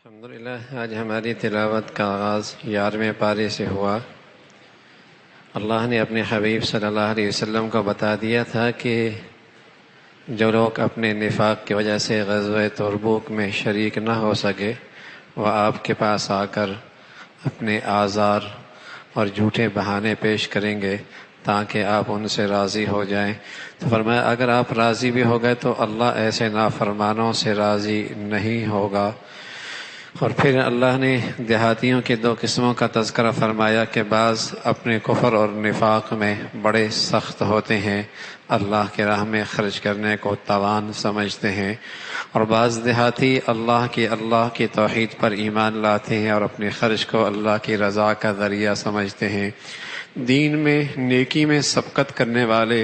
الحمدللہ آج ہماری تلاوت کا آغاز 11ویں پارے سے ہوا۔ اللہ نے اپنے حبیب صلی اللہ علیہ وسلم کو بتا دیا تھا کہ جو لوگ اپنے نفاق کی وجہ سے غزوہ تبوک میں شریک نہ ہو سکے وہ آپ کے پاس آ کر اپنے آزار اور جھوٹے بہانے پیش کریں گے تاکہ آپ ان سے راضی ہو جائیں۔ تو فرمایا اگر آپ راضی بھی ہو گئے تو اللہ ایسے نافرمانوں سے راضی نہیں ہوگا۔ اور پھر اللہ نے دیہاتیوں کی دو قسموں کا تذکرہ فرمایا کہ بعض اپنے کفر اور نفاق میں بڑے سخت ہوتے ہیں، اللہ کی راہ میں خرچ کرنے کو توان سمجھتے ہیں، اور بعض دیہاتی اللہ کی توحید پر ایمان لاتے ہیں اور اپنے خرچ کو اللہ کی رضا کا ذریعہ سمجھتے ہیں۔ دین میں نیکی میں سبقت کرنے والے،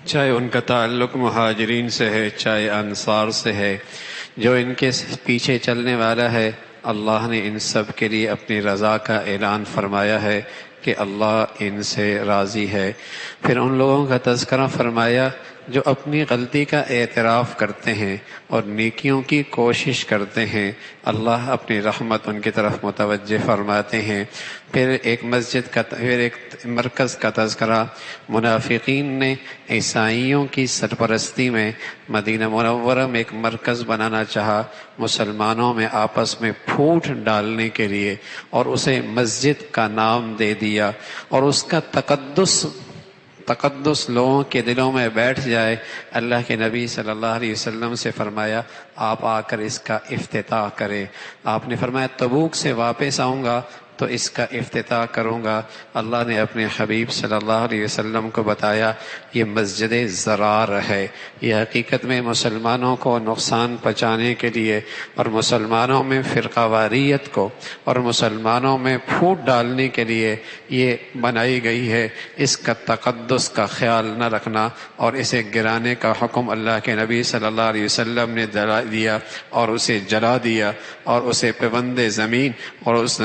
چاہے ان کا تعلق مہاجرین سے ہے چاہے انصار سے ہے، جو ان کے پیچھے چلنے والا ہے، اللہ نے ان سب کے لیے اپنی رضا کا اعلان فرمایا ہے کہ اللہ ان سے راضی ہے۔ پھر ان لوگوں کا تذکرہ فرمایا جو اپنی غلطی کا اعتراف کرتے ہیں اور نیکیوں کی کوشش کرتے ہیں، اللہ اپنی رحمت ان کی طرف متوجہ فرماتے ہیں۔ پھر ایک مرکز کا تذکرہ، منافقین نے عیسائیوں کی سرپرستی میں مدینہ منورہ میں ایک مرکز بنانا چاہا، مسلمانوں میں آپس میں پھوٹ ڈالنے کے لیے، اور اسے مسجد کا نام دے دیا، اور اس کا تقدس لوگوں کے دلوں میں بیٹھ جائے۔ اللہ کے نبی صلی اللہ علیہ وسلم سے فرمایا آپ آ کر اس کا افتتاح کریں۔ آپ نے فرمایا تبوک سے واپس آؤں گا تو اس کا افتتاح کروں گا۔ اللہ نے اپنے حبیب صلی اللہ علیہ وسلم کو بتایا یہ مسجد ضرار ہے، یہ حقیقت میں مسلمانوں کو نقصان پہنچانے کے لیے اور مسلمانوں میں فرقہ واریت کو اور مسلمانوں میں پھوٹ ڈالنے کے لیے یہ بنائی گئی ہے۔ اس کا تقدس کا خیال نہ رکھنا اور اسے گرانے کا حکم اللہ کے نبی صلی اللہ علیہ وسلم نے دیا اور اسے جلا دیا اور اسے پیوند زمین اور اس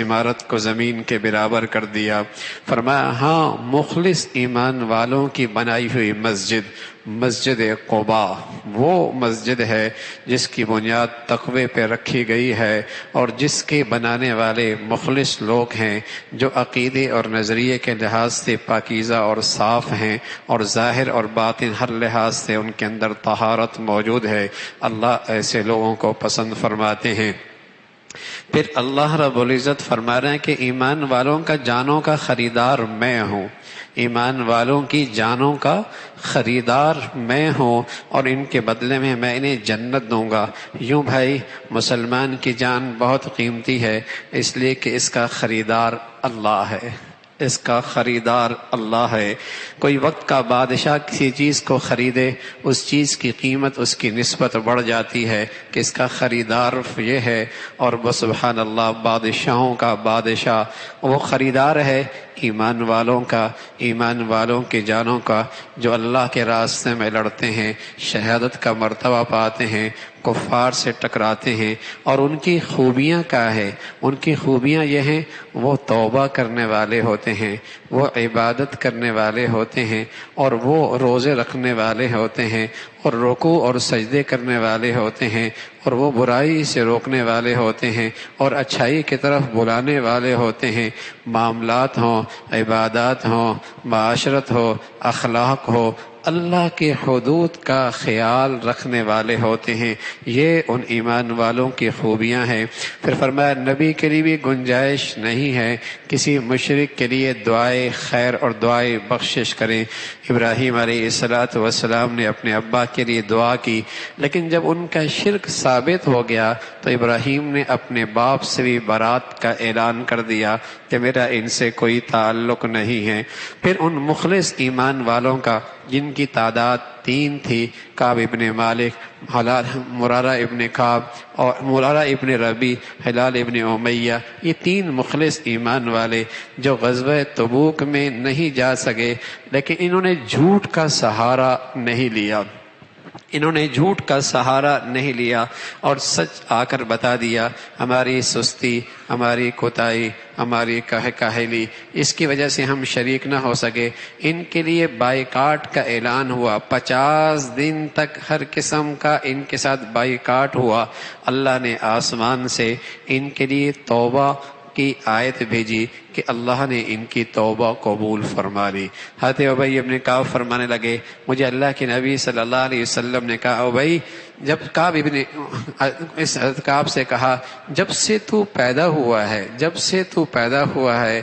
عمارت کو زمین کے برابر کر دیا۔ فرمایا ہاں مخلص ایمان والوں کی بنائی ہوئی مسجد قباء وہ مسجد ہے جس کی بنیاد تقوی پہ رکھی گئی ہے اور جس کے بنانے والے مخلص لوگ ہیں جو عقیدے اور نظریے کے لحاظ سے پاکیزہ اور صاف ہیں اور ظاہر اور باطن ہر لحاظ سے ان کے اندر طہارت موجود ہے۔ اللہ ایسے لوگوں کو پسند فرماتے ہیں۔ پھر اللہ رب العزت فرما رہے ہیں کہ ایمان والوں کا جانوں کا خریدار میں ہوں، ایمان والوں کی جانوں کا خریدار میں ہوں اور ان کے بدلے میں میں انہیں جنت دوں گا۔ یوں بھائی مسلمان کی جان بہت قیمتی ہے، اس لیے کہ اس کا خریدار اللہ ہے، اس کا خریدار اللہ ہے۔ کوئی وقت کا بادشاہ کسی چیز کو خریدے، اس چیز کی قیمت اس کی نسبت بڑھ جاتی ہے کہ اس کا خریدار یہ ہے، اور سبحان اللہ بادشاہوں کا بادشاہ وہ خریدار ہے ایمان والوں کا، ایمان والوں کی جانوں کا، جو اللہ کے راستے میں لڑتے ہیں، شہادت کا مرتبہ پاتے ہیں، کفار سے ٹکراتے ہیں۔ اور ان کی خوبیاں کیا ہے؟ ان کی خوبیاں یہ ہیں وہ توبہ کرنے والے ہوتے ہیں، وہ عبادت کرنے والے ہوتے ہیں، اور وہ روزے رکھنے والے ہوتے ہیں، اور رکوع اور سجدے کرنے والے ہوتے ہیں، اور وہ برائی سے روکنے والے ہوتے ہیں اور اچھائی کی طرف بلانے والے ہوتے ہیں۔ معاملات ہوں، عبادات ہوں، معاشرت ہو، اخلاق ہو، اللہ کے حدود کا خیال رکھنے والے ہوتے ہیں۔ یہ ان ایمان والوں کی خوبیاں ہیں۔ پھر فرمایا نبی کے لیے بھی گنجائش نہیں ہے کسی مشرک کے لیے دعائے خیر اور دعائے بخشش کریں۔ ابراہیم علیہ السلام نے اپنے ابا کے لیے دعا کی، لیکن جب ان کا شرک ثابت ہو گیا تو ابراہیم نے اپنے باپ سے بھی برات کا اعلان کر دیا کہ میرا ان سے کوئی تعلق نہیں ہے۔ پھر ان مخلص ایمان والوں کا جن کی تعداد 3 تھی، کعب ابن مالک، مرارہ ابن کعب اور مرارہ ابن ربی، ہلال ابن امیہ، یہ 3 مخلص ایمان والے جو غزوہ تبوک میں نہیں جا سکے، لیکن انہوں نے جھوٹ کا سہارا نہیں لیا۔ انہوں نے جھوٹ کا سہارا نہیں لیا اور سچ آ کر بتا دیا۔ ہماری سستی، ہماری کوتاہی، ہماری کاہلی، اس کی وجہ سے ہم شریک نہ ہو سکے۔ ان کے لیے بائیکاٹ کا اعلان ہوا، 50 دن تک ہر قسم کا ان کے ساتھ بائیکاٹ ہوا۔ اللہ نے آسمان سے ان کے لیے توبہ کی آیت بھیجی کہ اللہ نے ان کی توبہ قبول فرما لی۔ حضرت ابی ابن کعب فرمانے لگے، مجھے اللہ کے نبی صلی اللہ علیہ وسلم نے کہا، ابی، جب اس حضرت کعب سے کہا، جب سے تو پیدا ہوا ہے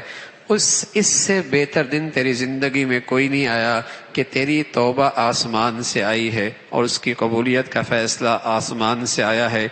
اس سے بہتر دن تیری زندگی میں کوئی نہیں آیا کہ تیری توبہ آسمان سے آئی ہے اور اس کی قبولیت کا فیصلہ آسمان سے آیا ہے۔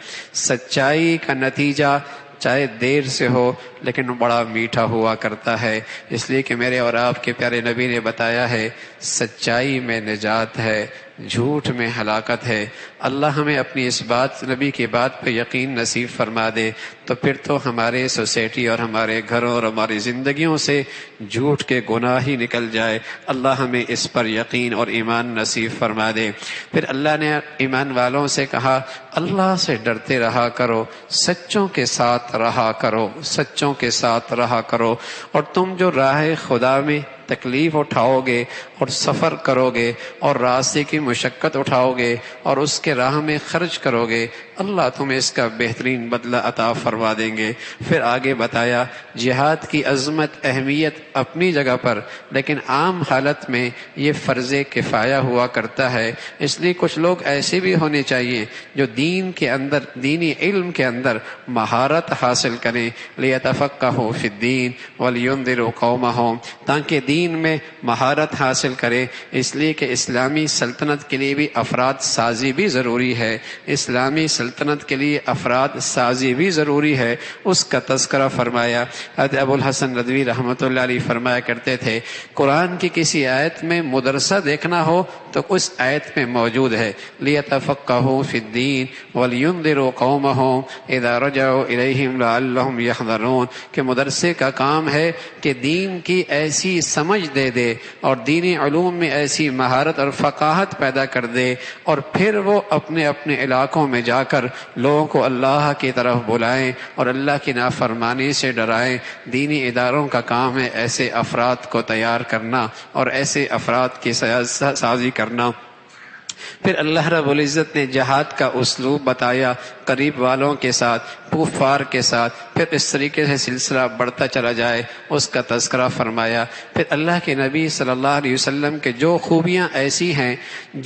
سچائی کا نتیجہ چاہے دیر سے ہو لیکن بڑا میٹھا ہوا کرتا ہے، اس لیے کہ میرے اور آپ کے پیارے نبی نے بتایا ہے، سچائی میں نجات ہے، جھوٹ میں ہلاکت ہے۔ اللہ ہمیں اپنی اس بات، نبی کی بات پہ یقین نصیب فرما دے، تو پھر تو ہمارے سوسائٹی اور ہمارے گھروں اور ہماری زندگیوں سے جھوٹ کے گناہ ہی نکل جائے۔ اللہ ہمیں اس پر یقین اور ایمان نصیب فرما دے۔ پھر اللہ نے ایمان والوں سے کہا، اللہ سے ڈرتے رہا کرو، سچوں کے ساتھ رہا کرو، سچوں کے ساتھ رہا کرو، اور تم جو راہ خدا میں تکلیف اٹھاؤ گے اور سفر کرو گے اور راستے کی مشقت اٹھاؤ گے اور اس کے راہ میں خرچ کرو گے، اللہ تمہیں اس کا بہترین بدلہ عطا فرما دیں گے۔ پھر آگے بتایا، جہاد کی عظمت، اہمیت اپنی جگہ پر، لیکن عام حالت میں یہ فرض کفایہ ہوا کرتا ہے۔ اس لیے کچھ لوگ ایسے بھی ہونے چاہیے جو دین کے اندر، دینی علم کے اندر مہارت حاصل کریں، لیتفقہوا فی الدین ولینذروا قومہم، تاکہ دین میں مہارت حاصل کرے۔ اس لیے کہ اسلامی سلطنت کے لیے بھی افراد سازی بھی ضروری ہے، اسلامی سلطنت کے لیے افراد سازی بھی ضروری ہے، اس کا تذکرہ فرمایا۔ حضرت ابو الحسن ندوی رحمۃ اللہ علیہ فرمایا کرتے تھے، قرآن کی کسی آیت میں مدرسہ دیکھنا ہو تو اس آیت میں موجود ہے، لیتفقہوا فی الدین ولینذروا قومہم اذا رجعوا الیہم لعلہم یحذرون، کہ مدرسے کا کام ہے کہ دین کی ایسی سمجھ دے دے اور دینی علوم میں ایسی مہارت اور فقاہت پیدا کر دے، اور پھر وہ اپنے اپنے علاقوں میں جا کر لوگوں کو اللہ کی طرف بلائیں اور اللہ کی نافرمانی سے ڈرائیں۔ دینی اداروں کا کام ہے ایسے افراد کو تیار کرنا اور ایسے افراد کی سازی کرنا۔ پھر اللہ رب العزت نے جہاد کا اسلوب بتایا، قریب والوں کے ساتھ، کفار کے ساتھ، پھر اس طریقے سے سلسلہ بڑھتا چلا جائے، اس کا تذکرہ فرمایا۔ پھر اللہ کے نبی صلی اللہ علیہ وسلم کے جو خوبیاں ایسی ہیں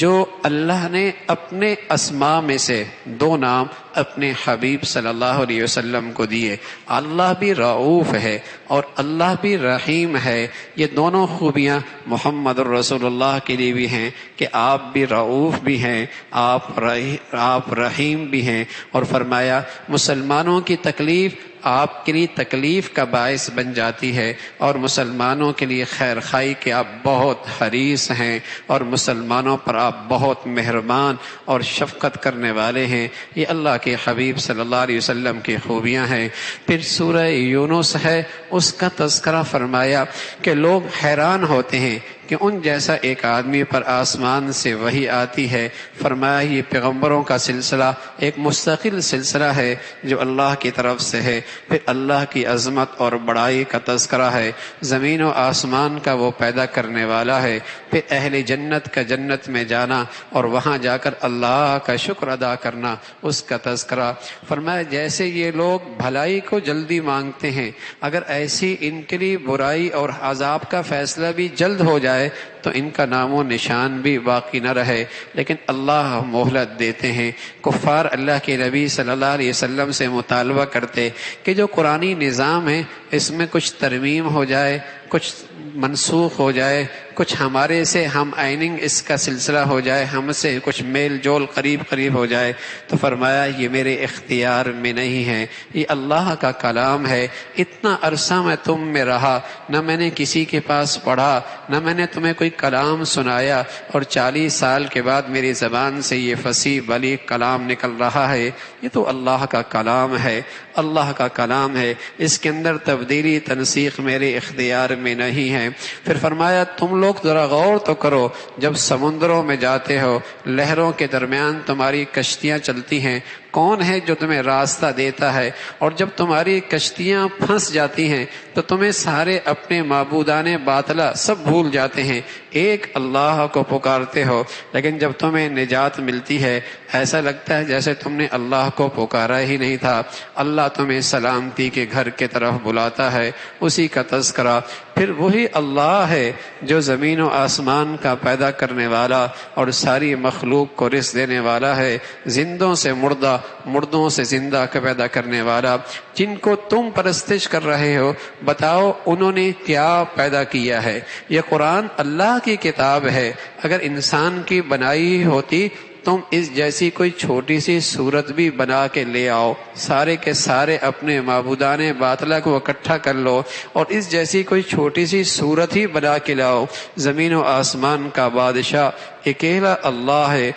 جو اللہ نے اپنے اسماء میں سے 2 نام اپنے حبیب صلی اللہ علیہ وسلم کو دیے، اللہ بھی رؤوف ہے اور اللہ بھی رحیم ہے۔ یہ دونوں خوبیاں محمد الرسول اللہ کے لیے بھی ہیں کہ آپ بھی رؤوف بھی ہیں، آپ رحیم بھی ہیں، اور فرمایا مسلمانوں کی تکلیف آپ کے لیے تکلیف کا باعث بن جاتی ہے، اور مسلمانوں کے لیے خیر خواہی کے آپ بہت حریص ہیں، اور مسلمانوں پر آپ بہت مہربان اور شفقت کرنے والے ہیں۔ یہ اللہ کے حبیب صلی اللہ علیہ وسلم کی خوبیاں ہیں۔ پھر سورہ یونس ہے، اس کا تذکرہ فرمایا کہ لوگ حیران ہوتے ہیں کہ ان جیسا ایک آدمی پر آسمان سے وحی آتی ہے۔ فرمایا یہ پیغمبروں کا سلسلہ ایک مستقل سلسلہ ہے جو اللہ کی طرف سے ہے۔ پھر اللہ کی عظمت اور بڑائی کا تذکرہ ہے، زمین و آسمان کا وہ پیدا کرنے والا ہے۔ پھر اہل جنت کا جنت میں جانا اور وہاں جا کر اللہ کا شکر ادا کرنا، اس کا تذکرہ۔ فرمایا جیسے یہ لوگ بھلائی کو جلدی مانگتے ہیں، اگر ایسی ان کے لیے برائی اور عذاب کا فیصلہ بھی جلد ہو جائے تو ان کا نام و نشان بھی باقی نہ رہے، لیکن اللہ مہلت دیتے ہیں۔ کفار اللہ کے نبی صلی اللہ علیہ وسلم سے مطالبہ کرتے کہ جو قرآنی نظام ہے اس میں کچھ ترمیم ہو جائے، کچھ منسوخ ہو جائے، کچھ ہمارے سے ہم آئیننگ اس کا سلسلہ ہو جائے، ہم سے کچھ میل جول قریب ہو جائے، تو فرمایا یہ میرے اختیار میں نہیں ہے، یہ اللہ کا کلام ہے۔ اتنا عرصہ میں تم میں رہا، نہ میں نے کسی کے پاس پڑھا، نہ میں نے تمہیں کوئی کلام سنایا اور 40 سال کے بعد میری زبان سے یہ فصیح بلیغ کلام نکل رہا ہے، یہ تو اللہ کا کلام ہے، اللہ کا کلام ہے، اس کے اندر تبدیلی تنسیخ میرے اختیار میں نہیں ہے۔ پھر فرمایا تم لوگ ذرا غور تو کرو، جب سمندروں میں جاتے ہو، لہروں کے درمیان تمہاری کشتیاں چلتی ہیں، کون ہے جو تمہیں راستہ دیتا ہے؟ اور جب تمہاری کشتیاں پھنس جاتی ہیں تو تمہیں سارے اپنے معبودان باطلا سب بھول جاتے ہیں، ایک اللہ کو پکارتے ہو، لیکن جب تمہیں نجات ملتی ہے ایسا لگتا ہے جیسے تم نے اللہ کو پکارا ہی نہیں تھا۔ اللہ تمہیں سلامتی کے گھر کی طرف بلاتا ہے، اسی کا تذکرہ۔ پھر وہی اللہ ہے جو زمین و آسمان کا پیدا کرنے والا اور ساری مخلوق کو رزق دینے والا ہے، زندوں سے مردہ، مردوں سے زندہ کا پیدا کرنے والا۔ جن کو تم پرستش کر رہے ہو بتاؤ انہوں نے کیا پیدا کیا ہے؟ یہ قرآن اللہ کی کتاب ہے، اگر انسان کی بنائی ہوتی تم اس جیسی کوئی چھوٹی سی صورت بھی بنا کے لے آؤ، سارے کے سارے اپنے معبودان باطلہ کو اکٹھا کر لو اور اس جیسی کوئی چھوٹی سی صورت ہی بنا کے لاؤ۔ زمین و آسمان کا بادشاہ اکیلا اللہ ہے۔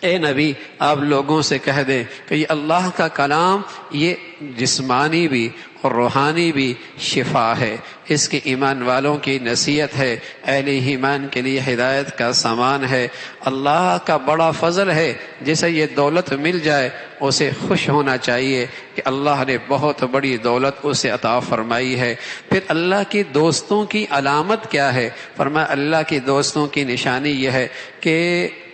اے نبی آپ لوگوں سے کہہ دیں کہ یہ اللہ کا کلام یہ جسمانی بھی اور روحانی بھی شفا ہے، اس کے ایمان والوں کی نصیحت ہے، اہل ایمان کے لیے ہدایت کا سامان ہے۔ اللہ کا بڑا فضل ہے، جسے یہ دولت مل جائے اسے خوش ہونا چاہیے کہ اللہ نے بہت بڑی دولت اسے عطا فرمائی ہے۔ پھر اللہ کی دوستوں کی علامت کیا ہے؟ فرمایا اللہ کی دوستوں کی نشانی یہ ہے کہ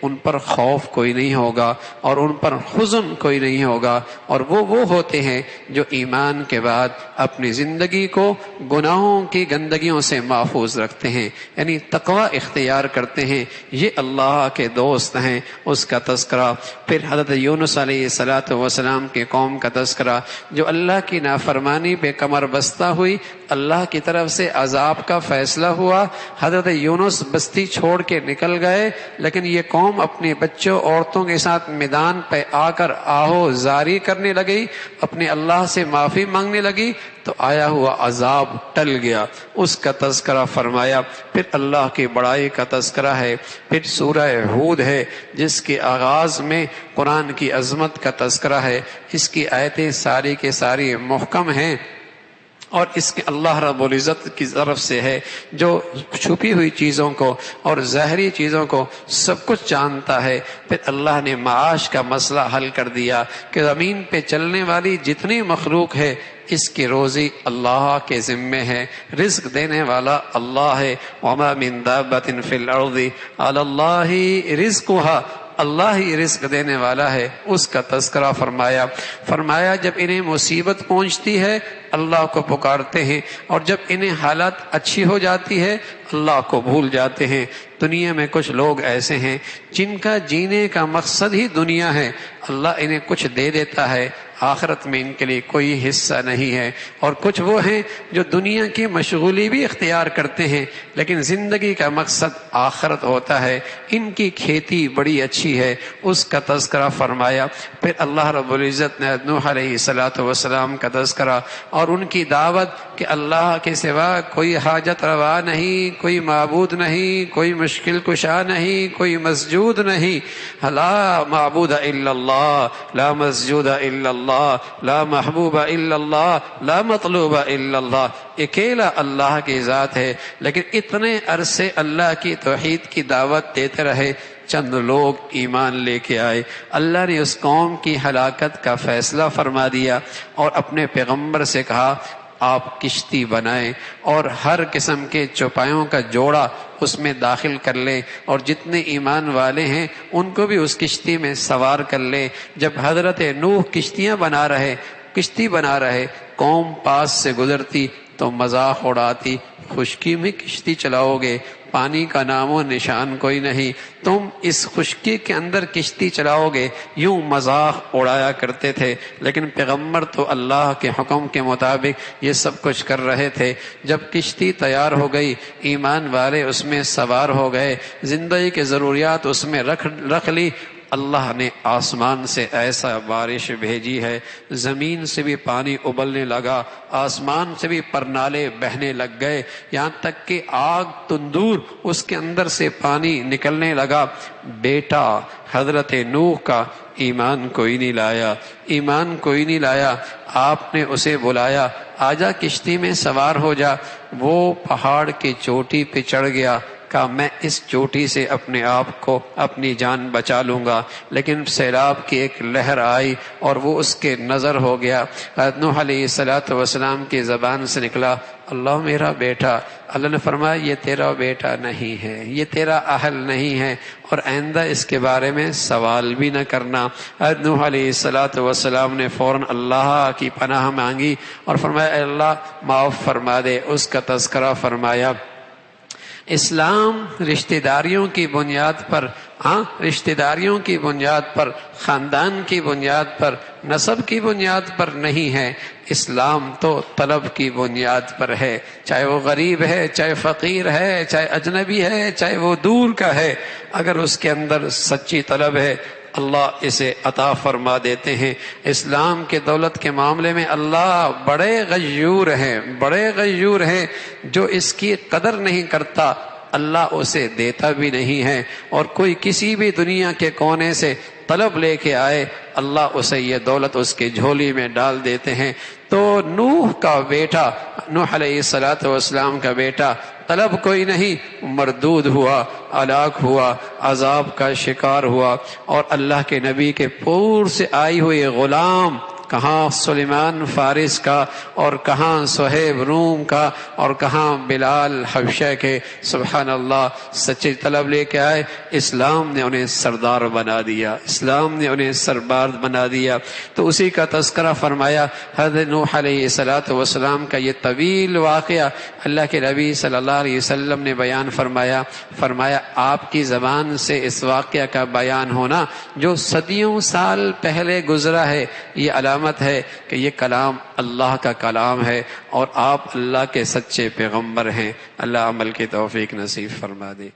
ان پر خوف کوئی نہیں ہوگا اور ان پر حزن کوئی نہیں ہوگا، اور وہ ہوتے ہیں جو ایمان کے بعد اپنی زندگی کو گناہوں کی گندگیوں سے محفوظ رکھتے ہیں، یعنی تقوی اختیار کرتے ہیں، یہ اللہ کے دوست ہیں۔ اس کا تذکرہ۔ پھر حضرت یونس علیہ السلام کے قوم کا تذکرہ، جو اللہ کی نافرمانی پہ کمر بستہ ہوئی، اللہ کی طرف سے عذاب کا فیصلہ ہوا، حضرت یونس بستی چھوڑ کے نکل گئے، لیکن یہ قوم اپنے بچوں عورتوں کے ساتھ میدان پہ آ کر آہو زاری کرنے لگی، اپنے اللہ سے معافی مانگنے لگی، تو آیا ہوا عذاب ٹل گیا، اس کا تذکرہ فرمایا۔ پھر اللہ کی بڑائی کا تذکرہ ہے۔ پھر سورہ ہود ہے جس کے آغاز میں قرآن کی عظمت کا تذکرہ ہے، اس کی آیتیں ساری کے ساری محکم ہیں، اور اس کے اللہ رب العزت کی طرف سے ہے جو چھپی ہوئی چیزوں کو اور ظاہری چیزوں کو سب کچھ جانتا ہے۔ پھر اللہ نے معاش کا مسئلہ حل کر دیا کہ زمین پہ چلنے والی جتنی مخلوق ہے اس کی روزی اللہ کے ذمے ہے، رزق دینے والا اللہ ہے۔ وما من دابۃ فی الارض علی اللہ رزقها، اللہ ہی رزق دینے والا ہے، اس کا تذکرہ فرمایا جب انہیں مصیبت پہنچتی ہے اللہ کو پکارتے ہیں، اور جب انہیں حالت اچھی ہو جاتی ہے اللہ کو بھول جاتے ہیں۔ دنیا میں کچھ لوگ ایسے ہیں جن کا جینے کا مقصد ہی دنیا ہے، اللہ انہیں کچھ دے دیتا ہے، آخرت میں ان کے لیے کوئی حصہ نہیں ہے۔ اور کچھ وہ ہیں جو دنیا کی مشغولی بھی اختیار کرتے ہیں لیکن زندگی کا مقصد آخرت ہوتا ہے، ان کی کھیتی بڑی اچھی ہے، اس کا تذکرہ فرمایا۔ پھر اللہ رب العزت نے نوح علیہ السلام کا تذکرہ اور ان کی دعوت کہ اللہ کے سوا کوئی حاجت روا نہیں، کوئی معبود نہیں، کوئی مشکل کشا نہیں، کوئی مسجود نہیں، لا معبود الا اللہ، لا مسجود الا اللہ، لا محبوب الا اللہ، لا مطلوب الا اللہ، اکیلا اللہ کی ذات ہے۔ لیکن اتنے عرصے اللہ کی توحید کی دعوت دیتے رہے، چند لوگ ایمان لے کے آئے، اللہ نے اس قوم کی ہلاکت کا فیصلہ فرما دیا اور اپنے پیغمبر سے کہا آپ کشتی بنائیں اور ہر قسم کے چوپایوں کا جوڑا اس میں داخل کر لیں، اور جتنے ایمان والے ہیں ان کو بھی اس کشتی میں سوار کر لیں۔ جب حضرت نوح کشتی بنا رہے قوم پاس سے گزرتی تو مذاق اڑاتی، خشکی میں کشتی چلاؤ گے، پانی کا نام و نشان کوئی نہیں، تم اس خشکی کے اندر کشتی چلاؤ گے، یوں مذاق اڑایا کرتے تھے۔ لیکن پیغمبر تو اللہ کے حکم کے مطابق یہ سب کچھ کر رہے تھے۔ جب کشتی تیار ہو گئی، ایمان والے اس میں سوار ہو گئے، زندگی کے ضروریات اس میں رکھ لی، اللہ نے آسمان سے ایسا بارش بھیجی ہے، زمین سے بھی پانی ابلنے لگا، آسمان سے بھی پرنالے بہنے لگ گئے، یہاں تک کہ آگ تندور اس کے اندر سے پانی نکلنے لگا۔ بیٹا حضرت نوح کا ایمان کوئی نہیں لایا، ایمان کوئی نہیں لایا۔ آپ نے اسے بلایا، آجا کشتی میں سوار ہو جا۔ وہ پہاڑ کی چوٹی پہ چڑھ گیا، کہا میں اس چوٹی سے اپنے آپ کو اپنی جان بچا لوں گا، لیکن سیلاب کی ایک لہر آئی اور وہ اس کے نظر ہو گیا۔ حضرت نوح علیہ السلام کی زبان سے نکلا، اللہ میرا بیٹا۔ اللہ نے فرمایا یہ تیرا بیٹا نہیں ہے، یہ تیرا اہل نہیں ہے، اور آئندہ اس کے بارے میں سوال بھی نہ کرنا۔ حضرت نوح علیہ السلام نے فوراً اللہ کی پناہ مانگی اور فرمایا اے اللہ معاف فرما دے۔ اس کا تذکرہ فرمایا۔ اسلام رشتہ داریوں کی بنیاد پر، رشتہ داریوں کی بنیاد پر، خاندان کی بنیاد پر، نسب کی بنیاد پر نہیں ہے۔ اسلام تو طلب کی بنیاد پر ہے، چاہے وہ غریب ہے، چاہے فقیر ہے، چاہے اجنبی ہے، چاہے وہ دور کا ہے، اگر اس کے اندر سچی طلب ہے اللہ اسے عطا فرما دیتے ہیں۔ اسلام کے دولت کے معاملے میں اللہ بڑے غیور ہیں، بڑے غیور ہیں۔ جو اس کی قدر نہیں کرتا اللہ اسے دیتا بھی نہیں ہے، اور کوئی کسی بھی دنیا کے کونے سے طلب لے کے آئے اللہ اسے یہ دولت اس کی جھولی میں ڈال دیتے ہیں۔ تو نوح کا بیٹا، نوح علیہ السلام کا بیٹا طلب کوئی نہیں، مردود ہوا، ہلاک ہوا، عذاب کا شکار ہوا، اور اللہ کے نبی کے پور سے آئی ہوئی غلام، کہاں سلیمان فارس کا، اور کہاں صہیب روم کا، اور کہاں بلال حبشہ کے، سبحان اللہ، سچی طلب لے کے آئے، اسلام نے انہیں سردار بنا دیا، اسلام نے انہیں سربراہ بنا دیا۔ تو اسی کا تذکرہ فرمایا۔ حضرت نوح علیہ السلام کا یہ طویل واقعہ اللہ کے نبی صلی اللہ علیہ وسلم نے بیان فرمایا آپ کی زبان سے اس واقعہ کا بیان ہونا جو صدیوں سال پہلے گزرا ہے، یہ علامت ہے کہ یہ کلام اللہ کا کلام ہے اور آپ اللہ کے سچے پیغمبر ہیں۔ اللہ عمل کی توفیق نصیب فرما دے۔